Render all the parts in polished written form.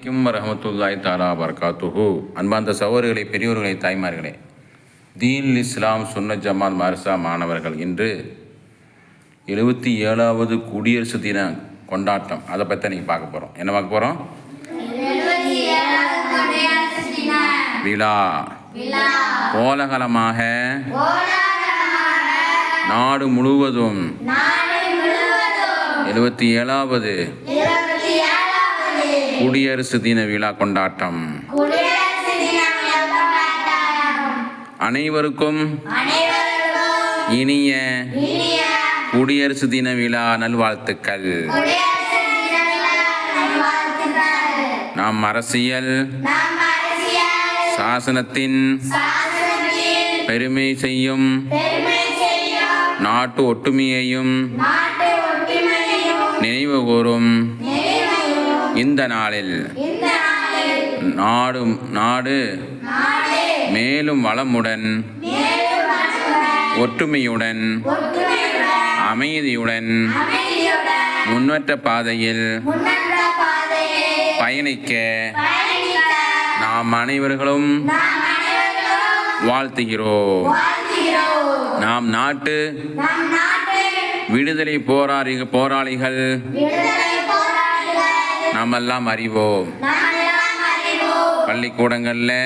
வரஹ்மத்துல்லாஹி தஆலா வபரகாத்துஹு. அன்பார்ந்த சகோதரர்களே, பெரியோர்களே, தாய்மார்களே, தீன் இஸ்லாம் சுன்னத் ஜமாத் மதரசா மாணவர்கள் இன்று 77வது குடியரசு தின கொண்டாட்டம். அதை பற்றி நீங்கள் பார்க்க போகிறோம். என்ன பார்க்க போகிறோம்? விழா கோலாகலமாக நாடு முழுவதும் 77வது குடியரசு தின விழா கொண்டாட்டம். அனைவருக்கும் இனிய குடியரசு தின விழா நல்வாழ்த்துக்கள். நாம் அரசியல் சாசனத்தின் பெருமை செய்யும் நாட்டு ஒற்றுமையையும் நினைவு கூறும் இந்த நாளில் நாடு மேலும் வளமுடன், ஒற்றுமையுடன், அமைதியுடன் முன்னேற்ற பாதையில் பயணிக்க நாம் அனைவர்களும் வாழ்த்துகிறோம். நாம் நாட்டு விடுதலை போராளிகள் நாமெல்லாம் அறிவோம். பள்ளிக்கூடங்களில்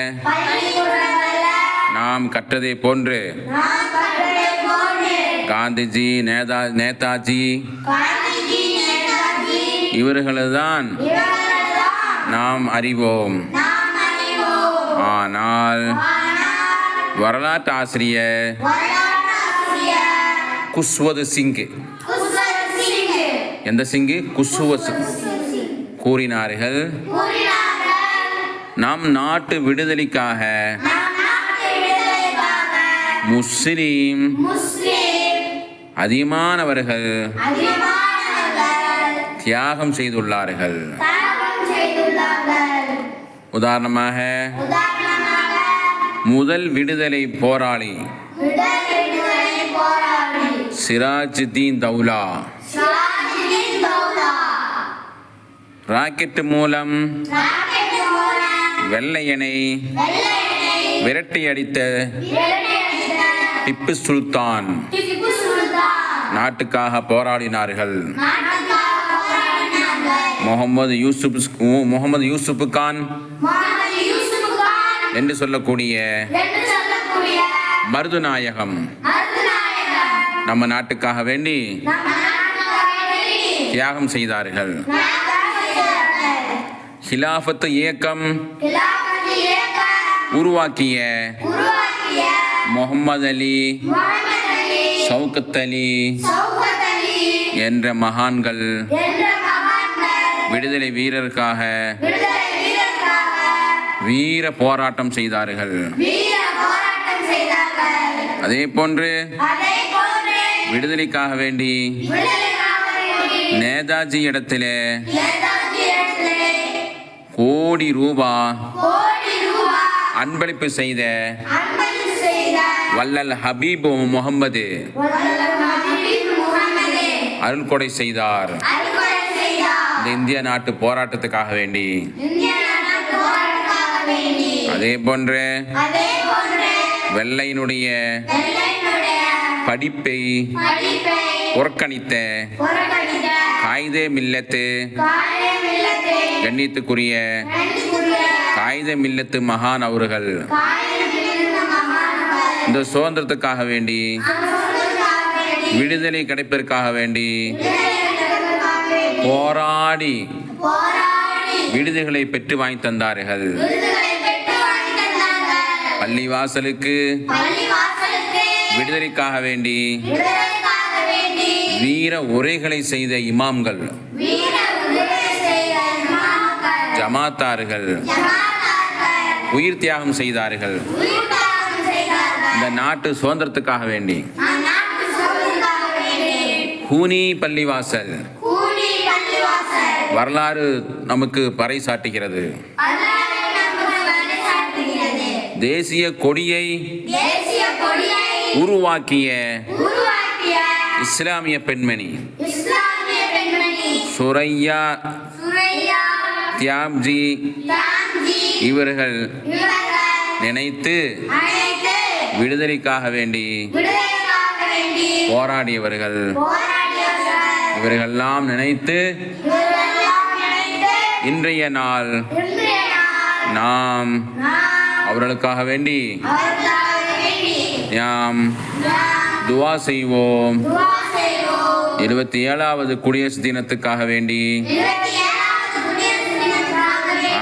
நாம் கற்றதை போன்று காந்திஜி, நேதாஜி இவர்கள்தான் நாம் அறிவோம். ஆனால் வரலாற்று ஆசிரியர் குஷ்வந்த் சிங், எந்த சிங்கு? குஷ்வந்த் கூறினார்கள், நம் நாட்டு விடுதலைக்காக முஸ்லிம் அதிகமானவர்கள் தியாகம் செய்துள்ளார்கள். உதாரணமாக முதல் விடுதலை போராளி சிராஜுத்தீன் தௌலா ராக்கெட் மூலம் வெள்ளையனை விரட்டி அடித்த திப்பு சுல்தான் நாட்டுக்காக போராடினார்கள். முகமது யூசுப் கான் என்று சொல்லக்கூடிய மருதுநாயகம் நம்ம நாட்டுக்காக வேண்டி தியாகம் செய்தார்கள். ஹிலாஃபத் இயக்கம் உருவாக்கிய முகமது அலி, ஷவுகத் அலி என்ற மகான்கள் விடுதலை வீரருக்காக வீர போராட்டம் செய்தார்கள். அதே போன்று விடுதலைக்காக வேண்டி நேதாஜி இடத்திலே கோடி ரூபாய் அன்பளிப்பு செய்த வல்லல் ஹபீப் முகமது அருள்கொடை செய்தார். இந்த இந்திய நாட்டு போராட்டத்துக்காக வேண்டி. அதே போன்று வெள்ளையினுடைய படிப்பை புறக்கணித்த காயிதே மில்லத்து, கண்ணியத்துக்குரிய காயிதே மில்லத்து மகான் அவர்கள் இந்த சுதந்திரத்துக்காக வேண்டி, விடுதலை கிடைப்பதற்காக வேண்டி போராடி விடுதலை பெற்று வாங்கி தந்தார்கள். பள்ளிவாசலுக்கு விடுதலைக்காக வேண்டி வீர உரைகளை செய்த இமாம்கள், ஜமாத்தார்கள் உயிர் தியாகம் செய்தார்கள். இந்த நாட்டு சுதந்திரத்துக்காக வேண்டி. ஹூனி பள்ளிவாசல் வரலாறு நமக்கு பறைசாட்டுகிறது. தேசிய கொடியை உருவாக்கிய இஸ்லாமிய பெண்மணி சுரையா தியாப்ஜி இவர்கள் நினைத்து விடுதலைக்காக வேண்டி போராடியவர்கள். இவர்களெல்லாம் நினைத்து இன்றைய நாள் நாம் அவர்களுக்காக வேண்டி நாம் துவா செய்வோம். 27வது குடியரசு தினத்துக்காக வேண்டி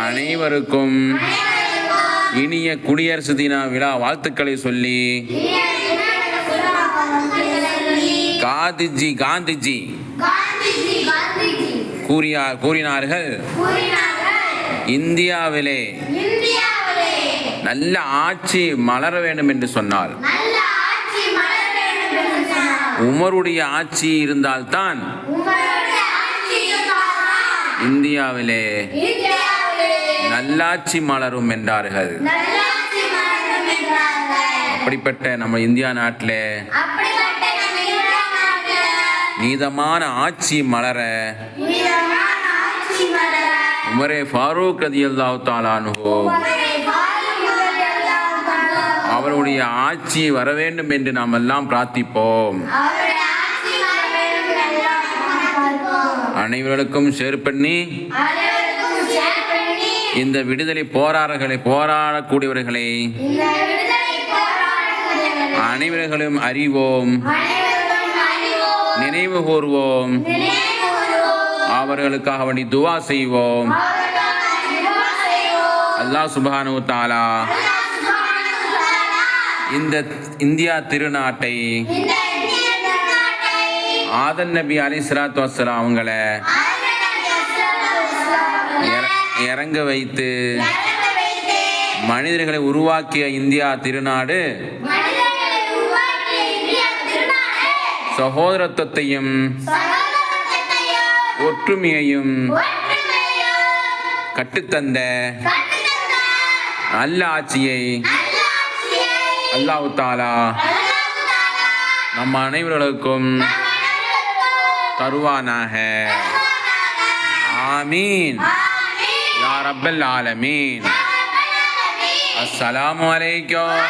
அனைவருக்கும் இனிய குடியரசு தின விழா வாழ்த்துக்களை சொல்லி காந்திஜி கூறினார்கள், இந்தியாவிலே நல்ல ஆட்சி மலர வேண்டும் என்று சொன்னால் உமருடைய ஆட்சி இருந்தால்தான் இந்தியாவிலே நல்லாட்சி மலரும் என்றார்கள். அப்படிப்பட்ட நம்ம இந்தியா நாட்டில் நீதமான ஆட்சி மலர உமரே ஃபாரூக் ரலியல்லாஹு தஆலா அன்ஹு அவருடைய ஆட்சி வர வேண்டும் என்று நாம் எல்லாம் பிரார்த்திப்போம். அனைவருக்கும் ஷேர் பண்ணி இந்த விடுதலை போராடக்கூடியவர்களை அனைவர்களும் அறிவோம், நினைவு கூர்வோம், அவர்களுக்காக வேண்டி துவா செய்வோம். அல்லாஹ் சுப்ஹானஹு வ தஆலா இந்த இந்தியா திருநாட்டை ஆதம் நபி அலைஹிஸ்ஸலாத்து வஸ்ஸலாம் அவங்கள இறங்க வைத்து மனிதர்களை உருவாக்கிய இந்தியா திருநாடு சகோதரத்துவத்தையும் ஒற்றுமையையும் கட்டுத்தந்த நல்ல ஆட்சியை அல்லாஹ் தஆலா நம்ம அனைவர்களுக்கும் தருவானாக. ஆமீன் யா ரப்பல் ஆலமீன். அஸ்ஸலாமு அலைக்கும்.